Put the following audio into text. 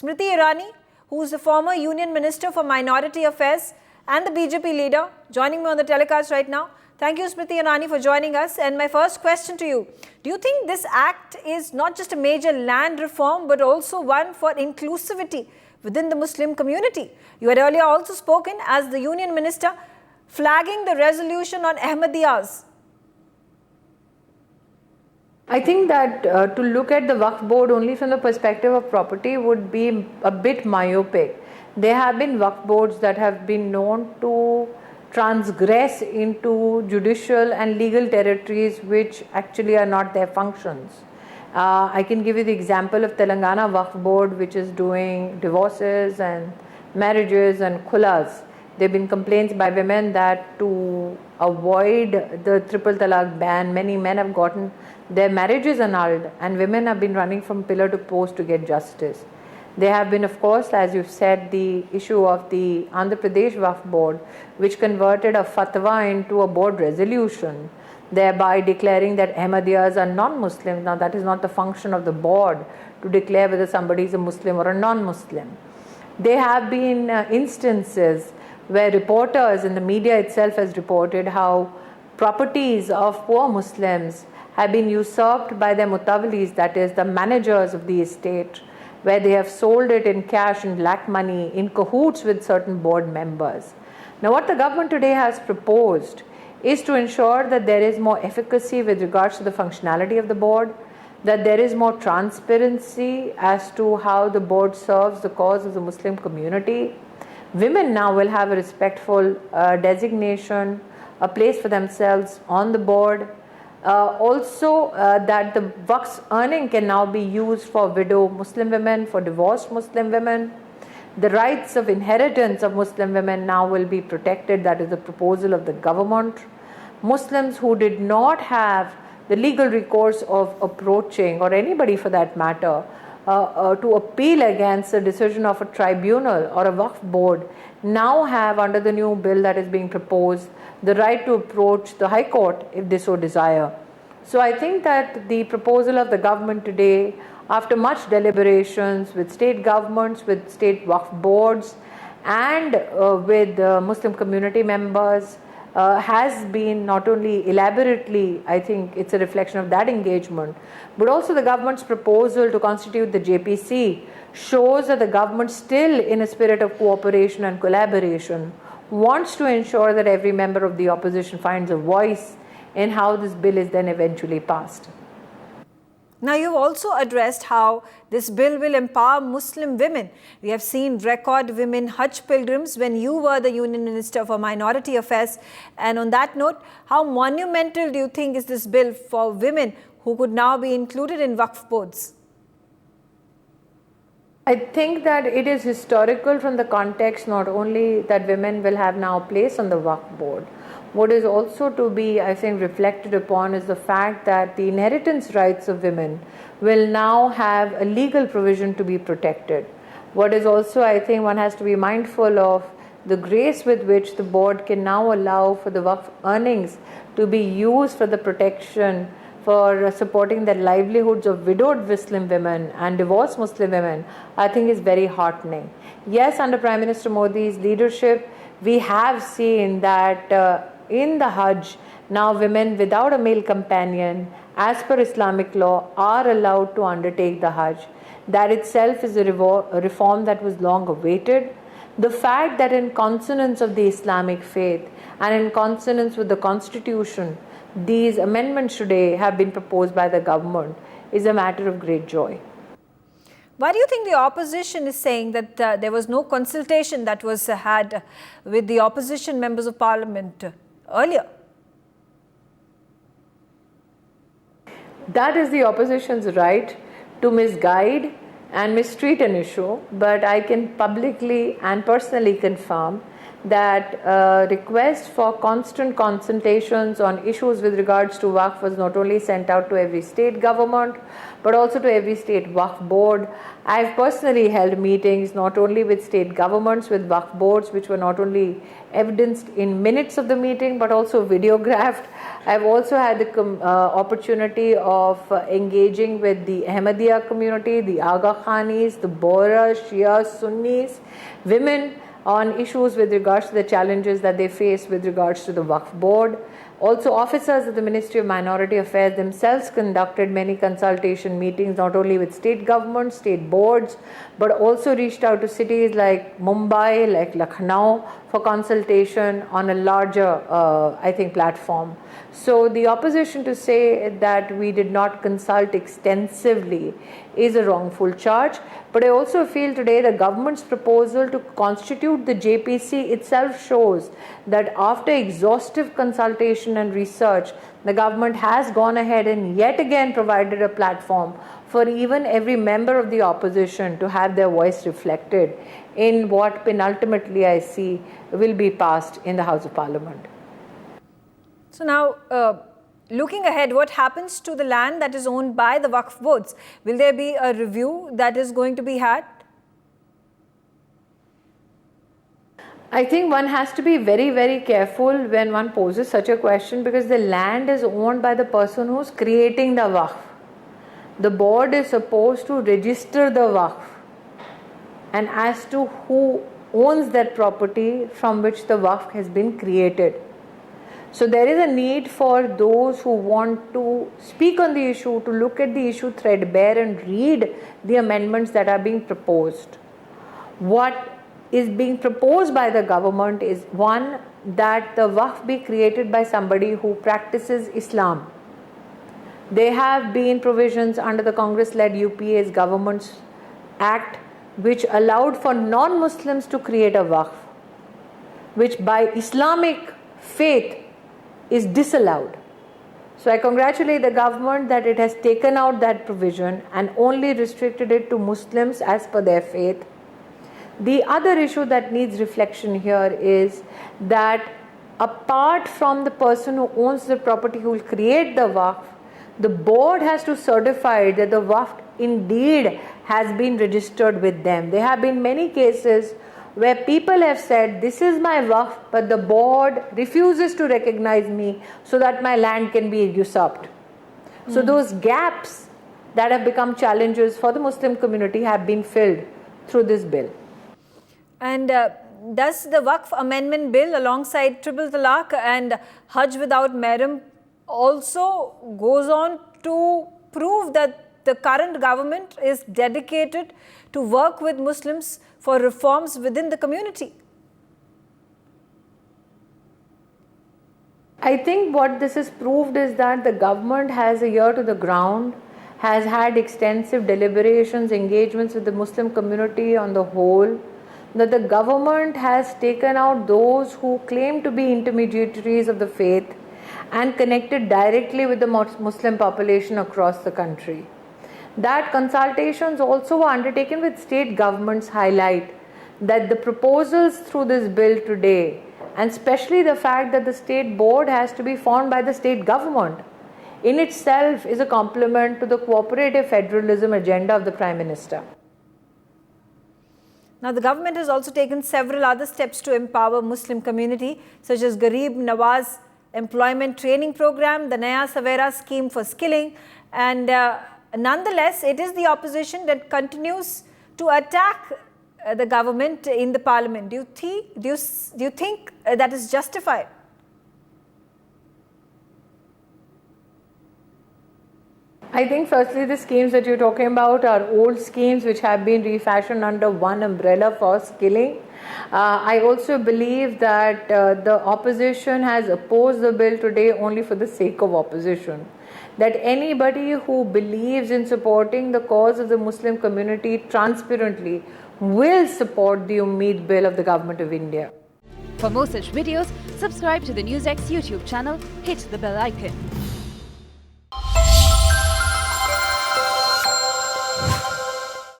Smriti Irani, who is the former Union Minister for Minority Affairs and the BJP leader, joining me on the telecast right now. Thank you, Smriti Irani, for joining us. And my first question to you, do you think this act is not just a major land reform, but also one for inclusivity within the Muslim community? You had earlier also spoken as the Union Minister, flagging the resolution on Ahmadiyyas. I think that to look at the Waqf board only from the perspective of property would be a bit myopic. There have been Waqf boards that have been known to transgress into judicial and legal territories which actually are not their functions. I can give you the example of Telangana Waqf board, which is doing divorces and marriages and khulas. There have been complaints by women that to avoid the triple talaq ban, many men have gotten their marriages annulled, and women have been running from pillar to post to get justice. There have been, of course, as you've said, the issue of the Andhra Pradesh Waqf board, which converted a fatwa into a board resolution, thereby declaring that Ahmadiyyas are non-Muslims. Now, that is not the function of the board to declare whether somebody is a Muslim or a non-Muslim. There have been instances where reporters and the media itself has reported how properties of poor Muslims have been usurped by their mutawallis, that is the managers of the estate, where they have sold it in cash and black money in cahoots with certain board members. Now, what the government today has proposed is to ensure that there is more efficacy with regards to the functionality of the board, that there is more transparency as to how the board serves the cause of the Muslim community. Women now will have a respectful designation, a place for themselves on the board. Also, that the Waqf's earning can now be used for widow Muslim women, for divorced Muslim women. The rights of inheritance of Muslim women now will be protected. That is the proposal of the government. Muslims who did not have the legal recourse of approaching, or anybody for that matter, to appeal against the decision of a tribunal or a Waqf board, now have, under the new bill that is being proposed, the right to approach the High Court if they so desire. So I think that the proposal of the government today, after much deliberations with state governments, with state Waqf boards, and with Muslim community members, has been not only elaborately, I think it's a reflection of that engagement, but also the government's proposal to constitute the JPC shows that the government, still in a spirit of cooperation and collaboration, wants to ensure that every member of the opposition finds a voice in how this bill is then eventually passed. Now, you've also addressed how this bill will empower Muslim women. We have seen record women Hajj pilgrims when you were the Union Minister for Minority Affairs. And on that note, how monumental do you think is this bill for women who could now be included in Waqf boards? I think that it is historical from the context not only that women will have now a place on the Waqf board. What is also to be, I think, reflected upon is the fact that the inheritance rights of women will now have a legal provision to be protected. What is also, I think, one has to be mindful of the grace with which the board can now allow for the Waqf earnings to be used for the protection, for supporting the livelihoods of widowed Muslim women and divorced Muslim women, I think is very heartening. Yes, under Prime Minister Modi's leadership, we have seen that in the Hajj, now women without a male companion, as per Islamic law, are allowed to undertake the Hajj. That itself is a reform that was long awaited. The fact that in consonance of the Islamic faith and in consonance with the Constitution, these amendments today have been proposed by the government is a matter of great joy. Why do you think the opposition is saying that there was no consultation that was had with the opposition members of parliament earlier? That is the opposition's right to misguide and mistreat an issue, but I can publicly and personally confirm that request for constant consultations on issues with regards to Waqf was not only sent out to every state government, but also to every state Waqf board. I've personally held meetings not only with state governments, with Waqf boards, which were not only evidenced in minutes of the meeting, but also videographed. I've also had the opportunity of engaging with the Ahmadiyya community, the Aga Khanis, the Bohra, Shia, Sunnis, women, on issues with regards to the challenges that they face with regards to the Waqf board. Also, officers of the Ministry of Minority Affairs themselves conducted many consultation meetings, not only with state governments, state boards, but also reached out to cities like Mumbai, like Lucknow, for consultation on a larger, platform. So the opposition to say that we did not consult extensively is a wrongful charge. But I also feel today the government's proposal to constitute the JPC itself shows that after exhaustive consultation and research, the government has gone ahead and yet again provided a platform for even every member of the opposition to have their voice reflected in what penultimately I see will be passed in the House of Parliament. So now, looking ahead, what happens to the land that is owned by the Waqf boards? Will there be a review that is going to be had? I think one has to be very, very careful when one poses such a question, because the land is owned by the person who's creating the Waqf. The board is supposed to register the Waqf, and as to who owns that property from which the Waqf has been created. So there is a need for those who want to speak on the issue to look at the issue threadbare and read the amendments that are being proposed. What is being proposed by the government is, one, that the Waqf be created by somebody who practices Islam. There have been provisions under the Congress-led UPA's government's act which allowed for non-Muslims to create a Waqf, which by Islamic faith is disallowed. So I congratulate the government that it has taken out that provision and only restricted it to Muslims as per their faith. The other issue that needs reflection here is that apart from the person who owns the property who will create the Waqf, the board has to certify that the Waqf indeed has been registered with them. There have been many cases where people have said, this is my Waqf, but the board refuses to recognize me so that my land can be usurped. So those gaps that have become challenges for the Muslim community have been filled through this bill. And does the Waqf Amendment Bill alongside Triple Talaq and Hajj without Mahram also goes on to prove that the current government is dedicated to work with Muslims for reforms within the community? I think what this has proved is that the government has a ear to the ground, has had extensive deliberations, engagements with the Muslim community on the whole, that the government has taken out those who claim to be intermediaries of the faith and connected directly with the Muslim population across the country. That consultations also were undertaken with state governments highlight that the proposals through this bill today, and especially the fact that the state board has to be formed by the state government, in itself is a compliment to the cooperative federalism agenda of the Prime Minister. Now, the government has also taken several other steps to empower Muslim community, such as Garib Nawaz Employment Training Program, the Naya Savera scheme for skilling, and nonetheless, it is the opposition that continues to attack the government in the parliament. Do you think that is justified? I think firstly the schemes that you're talking about are old schemes which have been refashioned under one umbrella for skilling. I also believe that the opposition has opposed the bill today only for the sake of opposition. That anybody who believes in supporting the cause of the Muslim community transparently will support the Ummeed bill of the Government of India. For more such videos, subscribe to the NewsX YouTube channel, hit the bell icon.